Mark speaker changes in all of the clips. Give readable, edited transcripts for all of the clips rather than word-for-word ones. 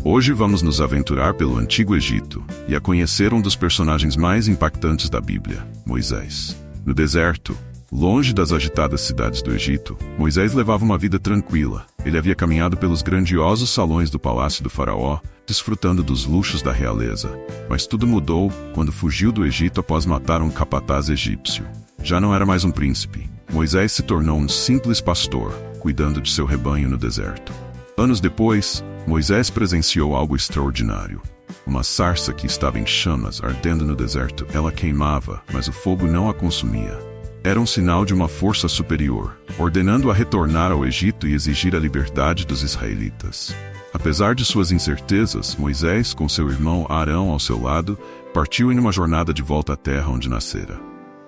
Speaker 1: Hoje vamos nos aventurar pelo Antigo Egito e a conhecer um dos personagens mais impactantes da Bíblia, Moisés. No deserto, longe das agitadas cidades do Egito, Moisés levava uma vida tranquila. Ele havia caminhado pelos grandiosos salões do palácio do faraó, desfrutando dos luxos da realeza. Mas tudo mudou quando fugiu do Egito após matar um capataz egípcio. Já não era mais um príncipe. Moisés se tornou um simples pastor, cuidando de seu rebanho no deserto. Anos depois, Moisés presenciou algo extraordinário. Uma sarça que estava em chamas, ardendo no deserto. Ela queimava, mas o fogo não a consumia. Era um sinal de uma força superior, ordenando-a retornar ao Egito e exigir a liberdade dos israelitas. Apesar de suas incertezas, Moisés, com seu irmão Arão ao seu lado, partiu em uma jornada de volta à terra onde nascera.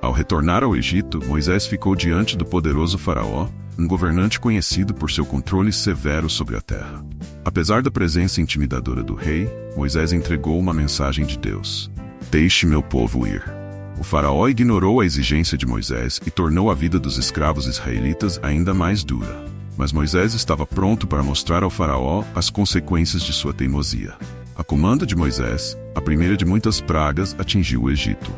Speaker 1: Ao retornar ao Egito, Moisés ficou diante do poderoso faraó, um governante conhecido por seu controle severo sobre a terra. Apesar da presença intimidadora do rei, Moisés entregou uma mensagem de Deus: "Deixe meu povo ir." O faraó ignorou a exigência de Moisés e tornou a vida dos escravos israelitas ainda mais dura. Mas Moisés estava pronto para mostrar ao faraó as consequências de sua teimosia. A comando de Moisés, a primeira de muitas pragas atingiu o Egito.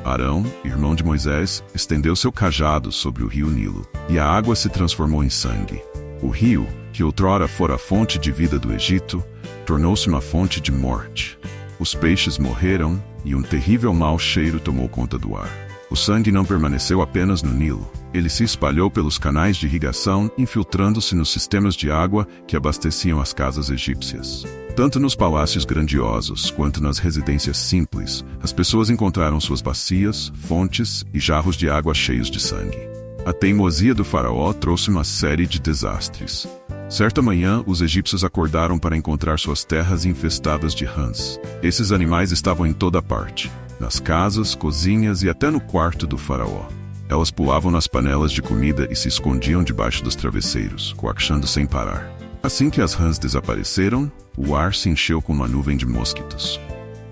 Speaker 1: Arão, irmão de Moisés, estendeu seu cajado sobre o rio Nilo, e a água se transformou em sangue. O rio, que outrora fora a fonte de vida do Egito, tornou-se uma fonte de morte. Os peixes morreram, e um terrível mau cheiro tomou conta do ar. O sangue não permaneceu apenas no Nilo. Ele se espalhou pelos canais de irrigação, infiltrando-se nos sistemas de água que abasteciam as casas egípcias. Tanto nos palácios grandiosos quanto nas residências simples, as pessoas encontraram suas bacias, fontes e jarros de água cheios de sangue. A teimosia do faraó trouxe uma série de desastres. Certa manhã, os egípcios acordaram para encontrar suas terras infestadas de rãs. Esses animais estavam em toda parte, nas casas, cozinhas e até no quarto do faraó. Elas pulavam nas panelas de comida e se escondiam debaixo dos travesseiros, coaxando sem parar. Assim que as rãs desapareceram, o ar se encheu com uma nuvem de mosquitos.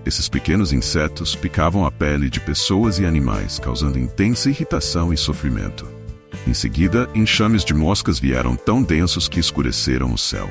Speaker 1: Esses pequenos insetos picavam a pele de pessoas e animais, causando intensa irritação e sofrimento. Em seguida, enxames de moscas vieram tão densos que escureceram o céu.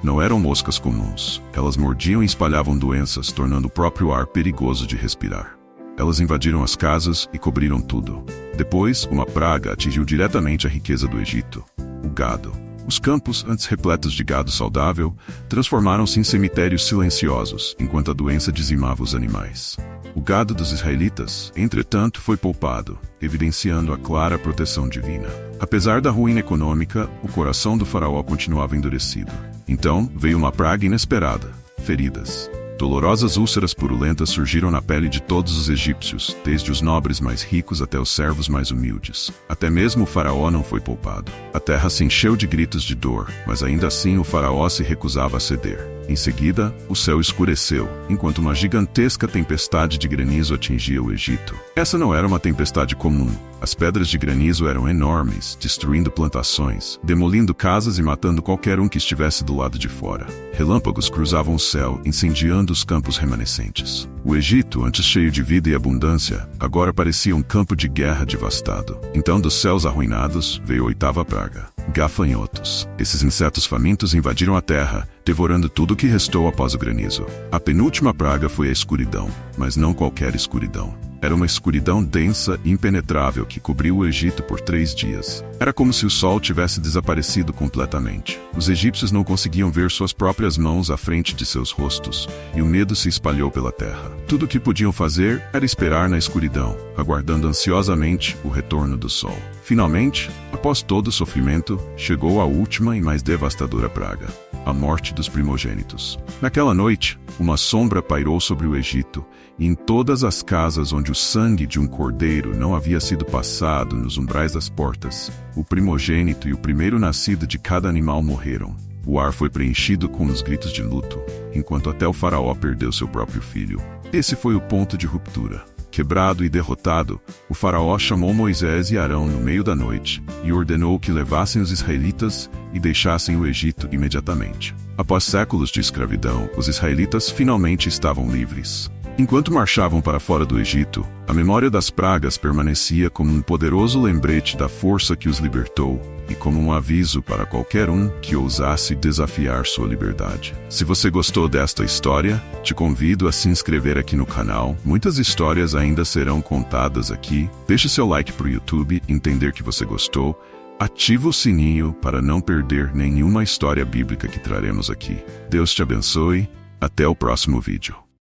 Speaker 1: Não eram moscas comuns. Elas mordiam e espalhavam doenças, tornando o próprio ar perigoso de respirar. Elas invadiram as casas e cobriram tudo. Depois, uma praga atingiu diretamente a riqueza do Egito: o gado. Os campos, antes repletos de gado saudável, transformaram-se em cemitérios silenciosos, enquanto a doença dizimava os animais. O gado dos israelitas, entretanto, foi poupado, evidenciando a clara proteção divina. Apesar da ruína econômica, o coração do faraó continuava endurecido. Então, veio uma praga inesperada: feridas. Dolorosas úlceras purulentas surgiram na pele de todos os egípcios, desde os nobres mais ricos até os servos mais humildes. Até mesmo o faraó não foi poupado. A terra se encheu de gritos de dor, mas ainda assim o faraó se recusava a ceder. Em seguida, o céu escureceu, enquanto uma gigantesca tempestade de granizo atingia o Egito. Essa não era uma tempestade comum. As pedras de granizo eram enormes, destruindo plantações, demolindo casas e matando qualquer um que estivesse do lado de fora. Relâmpagos cruzavam o céu, incendiando os campos remanescentes. O Egito, antes cheio de vida e abundância, agora parecia um campo de guerra devastado. Então, dos céus arruinados, veio a oitava praga: gafanhotos. Esses insetos famintos invadiram a terra, devorando tudo o que restou após o granizo. A penúltima praga foi a escuridão, mas não qualquer escuridão. Era uma escuridão densa e impenetrável que cobriu o Egito por 3 dias. Era como se o sol tivesse desaparecido completamente. Os egípcios não conseguiam ver suas próprias mãos à frente de seus rostos, e o medo se espalhou pela terra. Tudo o que podiam fazer era esperar na escuridão, aguardando ansiosamente o retorno do sol. Finalmente, após todo o sofrimento, chegou a última e mais devastadora praga: a morte dos primogênitos. Naquela noite, uma sombra pairou sobre o Egito, e em todas as casas onde o sangue de um cordeiro não havia sido passado nos umbrais das portas, o primogênito e o primeiro nascido de cada animal morreram. O ar foi preenchido com os gritos de luto, enquanto até o faraó perdeu seu próprio filho. Esse foi o ponto de ruptura. Quebrado e derrotado, o faraó chamou Moisés e Arão no meio da noite e ordenou que levassem os israelitas e deixassem o Egito imediatamente. Após séculos de escravidão, os israelitas finalmente estavam livres. Enquanto marchavam para fora do Egito, a memória das pragas permanecia como um poderoso lembrete da força que os libertou, e como um aviso para qualquer um que ousasse desafiar sua liberdade. Se você gostou desta história, te convido a se inscrever aqui no canal. Muitas histórias ainda serão contadas aqui. Deixe seu like para o YouTube entender que você gostou. Ativa o sininho para não perder nenhuma história bíblica que traremos aqui. Deus te abençoe. Até o próximo vídeo.